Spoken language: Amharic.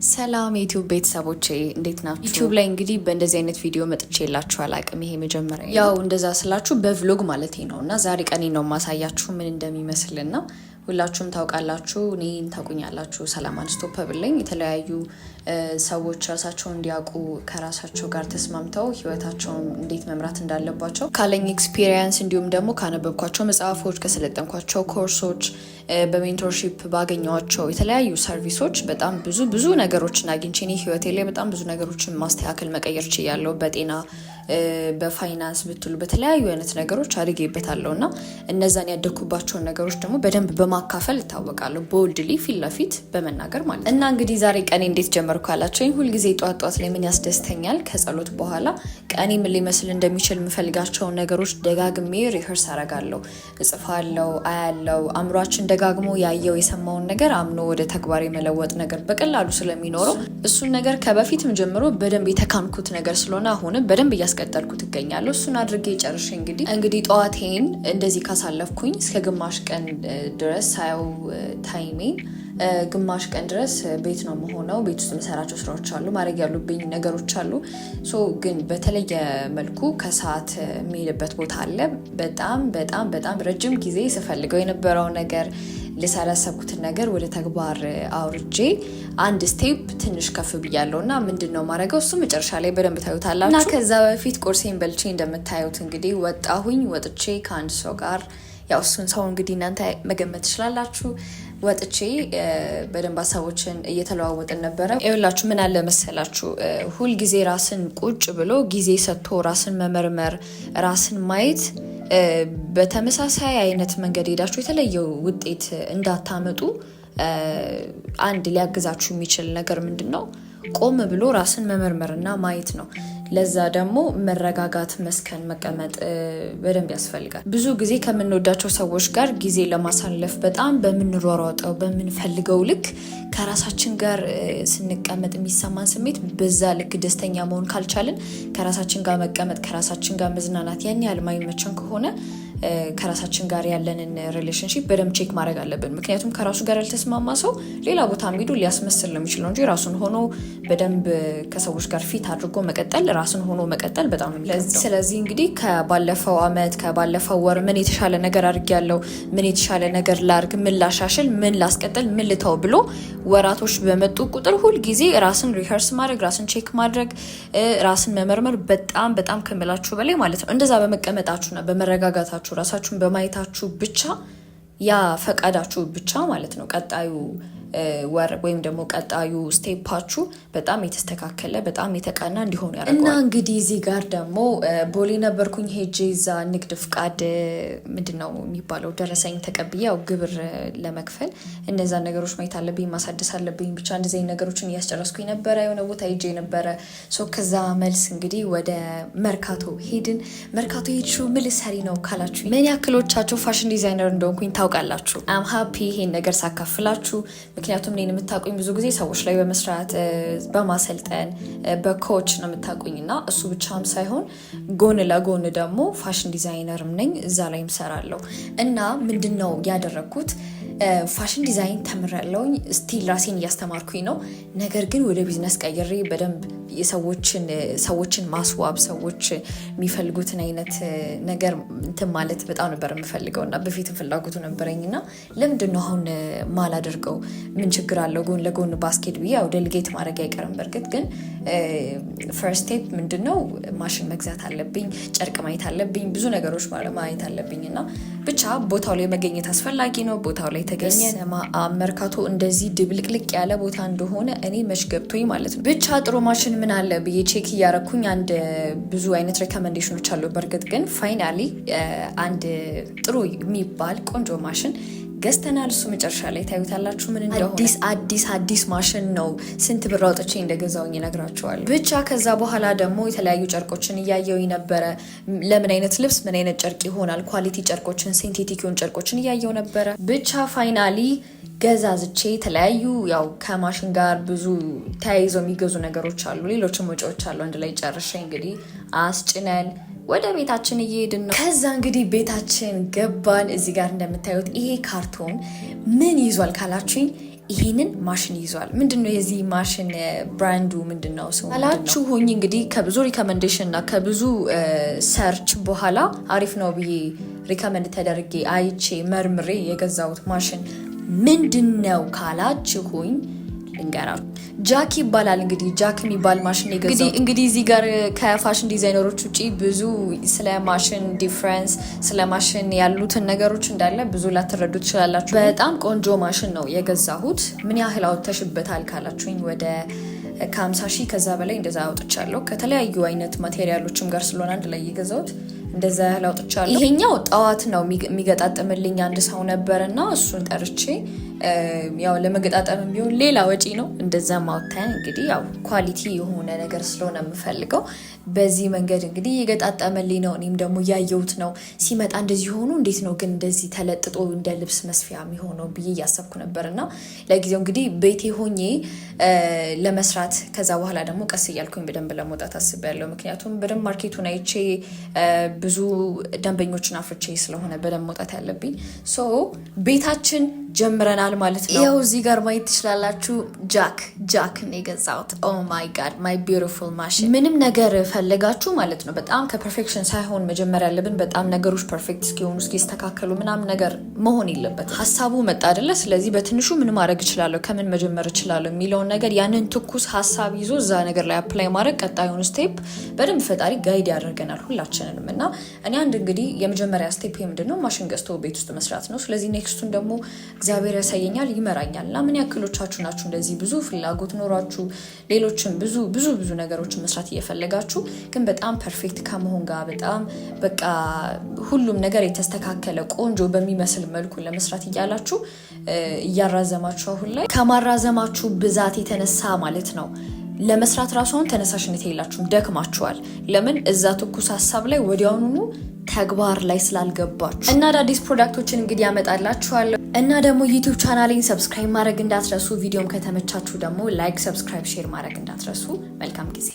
ሰላም የዩቲዩብ ቤተሰቦቼ እንዴት ናችሁ? ዩቲዩብ ላይ እንግዲህ በእንደዚህ አይነት ቪዲዮ መጥቼላችሁ አላቅም። ይሄ መጀመሪያ ያው እንደዛ ስላችሁ በቭሎግ ማለት ነውና ዛሬ ቀኔ ነው ማሳያችሁ ምን እንደሚመስልና ሁላችሁም ታውቃላችሁ፣ እኔን ታውቁኛላችሁ። ሰላም አንስቶፐብል ላይ የተለያዩ ሰዎች ራሳቸውን እንዲያውቁ ከራሳቸው ጋር ተስማምተው ህይወታቸውን እንዴት መምራት እንዳለባቸው ካለኝ ኤክስፒሪየንስ እንዲሁም ደግሞ ካነበብኳቸው መጽሐፎች፣ ከሰለጠንኳቸው ኮርሶች፣ በሜንቶርሺፕ ባገኘኋቸው የተለያዩ ሰርቪሶች በጣም ብዙ ነገሮችን አግኝቼ እኔ ህይወቴ ላይ በጣም ብዙ ነገሮችን ማስተካከል መቀየር ችያለሁ። በጤና በፋይናንስ ብትሉ በተለያዩ አይነት ነገሮች አድጌበታለሁ እና እነዛን ያደኩባቸውን ነገሮች ደግሞ በደንብ በማካፈል እታወቃለሁ። ቦልድሊ ፊት ለፊት በመናገር ማለት እና እንግዲህ ዛሬ ቀኔ እንዴት ጀመርኩ ካላችሁኝ ሁልጊዜ ጧት ላይ ምን ያስደስተኛል ከጸሎት በኋላ ቀኔ ምን ሊመስል እንደሚችል የምፈልጋቸውን ነገሮች ደጋግሜ ሪኸርስ አረጋለሁ፣ እጽፋለሁ፣ አያለሁ። አእምሯችን ደጋግሞ ያየው የሰማውን ነገር አምኖ ወደ ተግባር የመለወጥ ነገር በቀላሉ ስለሚኖረው እሱን ነገር ከበፊትም ጀምሮ በደንብ የተካንኩት ነገር ስለሆነ አሁንም በደንብ እያስቀጠልኩት እገኛለሁ። እሱን አድርጌ ጨርሼ እንግዲህ ጠዋቴን እንደዚህ ካሳለፍኩኝ እስከ ግማሽ ቀን ድረስ ሳየው ታይሜን ግማሽ ቀን ድረስ ቤት ነው መሆነው። ቤት ውስጥ የምሰራቸው ስራዎች አሉ፣ ማድረግ ያሉብኝ ነገሮች አሉ። ግን በተለየ መልኩ ከሰዓት የሚሄድበት ቦታ አለ። በጣም ረጅም ጊዜ ስፈልገው የነበረው ነገር ልሰራ ያሰብኩትን ነገር ወደ ተግባር አውርጄ አንድ ስቴፕ ትንሽ ከፍ ብያለሁ እና ምንድነው ማድረገው እሱ መጨረሻ ላይ በደንብ ታዩታላችሁ። እና ከዛ በፊት ቁርሴን በልቼ እንደምታዩት እንግዲህ ወጥቼ ከአንድ ሰው ጋር ያው እሱን ሰው እንግዲህ እናንተ መገመት ትችላላችሁ። ወጥቼ በደንብ ሀሳቦችን እየተለዋወጥን ነበረ። ይኸውላችሁ ምን አለ መሰላችሁ፣ ሁልጊዜ ራስን ቁጭ ብሎ ጊዜ ሰጥቶ ራስን መመርመር፣ ራስን ማየት በተመሳሳይ አይነት መንገድ ሄዳችሁ የተለየ ውጤት እንዳታመጡ አንድ ሊያግዛችሁ የሚችል ነገር ምንድነው? ቆም ብሎ ራስን መመርመርና ማየት ነው። ለዛ ደግሞ መረጋጋት፣ መስከን፣ መቀመጥ በደንብ ያስፈልጋል። ብዙ ጊዜ ከምንወዳቸው ሰዎች ጋር ጊዜ ለማሳለፍ በጣም በምንሯሯጠው በምንፈልገው ልክ ከራሳችን ጋር ስንቀመጥ የሚሰማን ስሜት በዛ ልክ ደስተኛ መሆን ካልቻልን ከራሳችን ጋር መቀመጥ፣ ከራሳችን ጋር መዝናናት ያን ያህል ማይመቸን ከሆነ ከራሳችን ጋር ያለንን ሪሌሽንሺፕ በደንብ ቼክ ማድረግ አለብን። ምክንያቱም ከራሱ ጋር ያልተስማማ ሰው ሌላ ቦታ ሄዶ ሊያስመስል ነው የሚችለው እንጂ ራሱን ሆኖ በደንብ ከሰዎች ጋር ፊት አድርጎ መቀጠል፣ ራሱን ሆኖ መቀጠል በጣም ነው። ስለዚህ እንግዲህ ከባለፈው አመት ከባለፈው ወር ምን የተሻለ ነገር አድርጌያለሁ፣ ምን የተሻለ ነገር ላርግ፣ ምን ላሻሽል፣ ምን ላስቀጥል፣ ምን ልተው ብሎ ወራቶች በመጡ ቁጥር ሁል ጊዜ ራስን ሪኸርስ ማድረግ፣ ራስን ቼክ ማድረግ፣ ራስን መመርመር በጣም ከምላችሁ በላይ ማለት ነው። እንደዛ በመቀመጣችሁና በመረጋጋታችሁ ራሳችሁን በማየታችሁ ብቻ ያ ፈቃዳችሁ ብቻ ማለት ነው ቀጣዩ ወር ወይም ደግሞ ቀጣዩ ስቴፓችሁ በጣም የተስተካከለ በጣም የተቃና እንዲሆን ያደርጋል። እና እንግዲህ እዚህ ጋር ደግሞ ቦሌ ነበርኩኝ። ሄጄ እዛ ንግድ ፍቃድ ምንድነው የሚባለው ደረሰኝ ተቀብዬ ያው ግብር ለመክፈል እነዛ ነገሮች ማየት አለብኝ፣ ማሳደስ አለብኝ። ብቻ እንደዚህ ነገሮችን እያስጨረስኩኝ ነበረ። የሆነ ቦታ ሄጄ ነበረ። ከዛ መልስ እንግዲህ ወደ መርካቶ ሄድን። መርካቶ ሄድሽው ምን ልትሰሪ ነው ካላችሁ ምን ያክሎቻችሁ ፋሽን ዲዛይነር እንደሆንኩኝ ታውቃላችሁ። አም ሃፒ ይሄን ነገር ሳካፍላችሁ። ምክንያቱም እኔን የምታውቁኝ ብዙ ጊዜ ሰዎች ላይ በመስራት በማሰልጠን በኮች ነው የምታውቁኝ እና እሱ ብቻም ሳይሆን ጎን ለጎን ደግሞ ፋሽን ዲዛይነርም ነኝ፣ እዛ ላይም ሰራለሁ። እና ምንድነው ያደረኩት ፋሽን ዲዛይን ተምሬያለሁኝ። ስቲል ራሴን እያስተማርኩኝ ነው። ነገር ግን ወደ ቢዝነስ ቀይሬ በደንብ ሰዎችን ማስዋብ፣ ሰዎች የሚፈልጉትን አይነት ነገር እንትን ማለት በጣም ነበር የምፈልገው እና በፊትም ፍላጎቱ ነበረኝና ለምንድነው አሁን ማላደርገው? ምን ችግር አለው? ጎን ለጎን ባስኬት ብዬ ያው ዴሊጌት ማድረግ አይቀርም። በእርግጥ ግን ፈርስት ስቴፕ ምንድነው ማሽን መግዛት አለብኝ፣ ጨርቅ ማየት አለብኝ፣ ብዙ ነገሮች ማየት አለብኝ እና ብቻ ቦታው ላይ መገኘት አስፈላጊ ነው። ቦታው ላይ ተገኘ። መርካቶ እንደዚህ ድብልቅልቅ ያለ ቦታ እንደሆነ እኔ መች ገብቶኝ ማለት ነው። ብቻ ጥሩ ማሽን ምን አለ ብዬ ቼክ እያረኩኝ አንድ ብዙ አይነት ሬኮመንዴሽኖች አሉ። በእርግጥ ግን ፋይናሊ አንድ ጥሩ የሚባል ቆንጆ ማሽን ገዝተናል። እሱ መጨረሻ ላይ ታዩታላችሁ ምን እንደሆነ። አዲስ ማሽን ነው። ስንት ብር አውጥቼ እንደገዛውኝ እነግራችኋለሁ። ብቻ ከዛ በኋላ ደግሞ የተለያዩ ጨርቆችን እያየውኝ ነበረ። ለምን አይነት ልብስ ምን አይነት ጨርቅ ይሆናል፣ ኳሊቲ ጨርቆችን፣ ሲንቴቲክ የሆኑ ጨርቆችን እያየው ነበረ። ብቻ ፋይናሊ ገዛዝቼ የተለያዩ ያው ከማሽን ጋር ብዙ ተያይዘው የሚገዙ ነገሮች አሉ፣ ሌሎችም ወጪዎች አሉ። አንድ ላይ ጨርሼ እንግዲህ አስጭነን ወደ ቤታችን እየሄድን ነው። ከዛ እንግዲህ ቤታችን ገባን። እዚህ ጋር እንደምታዩት ይሄ ካርቶን ምን ይዟል ካላችሁኝ ይሄንን ማሽን ይዟል። ምንድነው የዚህ ማሽን ብራንዱ ምንድነው ስሙ አላችሁኝ? እንግዲህ ከብዙ ሪኮመንዴሽን እና ከብዙ ሰርች በኋላ አሪፍ ነው ብዬ ሪኮመንድ ተደርጌ አይቼ መርምሬ የገዛሁት ማሽን ምንድነው ካላችሁኝ ልንገራችሁ። ጃክ ይባላል። እንግዲህ ጃክ የሚባል ማሽን የገዛው እንግዲህ እዚህ ጋር ከፋሽን ዲዛይነሮች ውጪ ብዙ ስለ ማሽን ዲፍረንስ ስለ ማሽን ያሉትን ነገሮች እንዳለ ብዙ ላትረዱ ትችላላችሁ። በጣም ቆንጆ ማሽን ነው የገዛሁት። ምን ያህል አውጥተሽበታል ካላችሁኝ ወደ ከ50 ሺህ ከዛ በላይ እንደዛ አውጥቻለሁ። ከተለያዩ አይነት ማቴሪያሎችም ጋር ስለሆነ አንድ ላይ የገዛሁት እንደዛ ያህል አውጥቻለሁ። ይሄኛው ጠዋት ነው የሚገጣጥምልኝ አንድ ሰው ነበርና እሱን ጠርቼ ያው ለመገጣጠም ቢሆን ሌላ ወጪ ነው። እንደዛ ማውጣን እንግዲህ ያው ኳሊቲ የሆነ ነገር ስለሆነ የምፈልገው በዚህ መንገድ እንግዲህ የገጣጠመልኝ ነው። እኔም ደግሞ ያየሁት ነው ሲመጣ እንደዚህ ሆኖ እንዴት ነው ግን እንደዚህ ተለጥጦ እንደ ልብስ መስፊያ የሚሆነው ብዬ እያሰብኩ ነበርና ለጊዜው እንግዲህ ቤቴ ሆኜ ለመስራት ከዛ በኋላ ደግሞ ቀስ እያልኩኝ በደንብ ለመውጣት አስቤያለሁ። ምክንያቱም በደንብ ማርኬቱን አይቼ ብዙ ደንበኞችን አፍርቼ ስለሆነ በደንብ መውጣት ያለብኝ ሶ ቤታችን ጀምረናል ማለት ነው። ያው እዚህ ጋር ማየት ትችላላችሁ። ጃክ ነው የገዛሁት። ኦ ማይ ጋድ ማይ ቢዩቲፉል ማሽን። ምንም ነገር ፈልጋችሁ ማለት ነው በጣም ከፐርፌክሽን ሳይሆን መጀመር ያለብን በጣም ነገሮች ፐርፌክት እስኪሆኑ እስኪስተካከሉ ምናምን ነገር መሆን የለበት። ሀሳቡ መጣ አይደለ? ስለዚህ በትንሹ ምን ማድረግ እችላለሁ፣ ከምን መጀመር እችላለሁ የሚለውን ነገር ያንን ትኩስ ሀሳብ ይዞ እዛ ነገር ላይ አፕላይ ማድረግ ቀጣዩን ስቴፕ በደንብ ፈጣሪ ጋይድ ያደርገናል ሁላችንንም። እና እኔ አንድ እንግዲህ የመጀመሪያ ስቴፕ ምንድነው ማሽን ገዝቶ ቤት ውስጥ መስራት ነው። ስለዚህ ኔክስቱን ደግሞ እግዚአብሔር ያሳየኛል፣ ይመራኛል። እና ምን ያክሎቻችሁ ናችሁ እንደዚህ ብዙ ፍላጎት ኖሯችሁ ሌሎችም ብዙ ነገሮችን መስራት እየፈለጋችሁ ግን በጣም ፐርፌክት ከመሆን ጋር በጣም በቃ ሁሉም ነገር የተስተካከለ ቆንጆ በሚመስል መልኩ ለመስራት እያላችሁ እያራዘማችሁ አሁን ላይ ከማራዘማችሁ ብዛት የተነሳ ማለት ነው ለመስራት ራሱን ተነሳሽነት የላችሁም፣ ደክማችኋል። ለምን እዛ ትኩስ ሀሳብ ላይ ወዲያውኑ ተግባር ላይ ስላልገባችሁ። እና አዳዲስ ፕሮዳክቶችን እንግዲህ ያመጣላችኋለሁ። እና ደግሞ ዩቲዩብ ቻናሌን ሰብስክራይብ ማድረግ እንዳትረሱ። ቪዲዮም ከተመቻችሁ ደግሞ ላይክ፣ ሰብስክራይብ፣ ሼር ማድረግ እንዳትረሱ። መልካም ጊዜ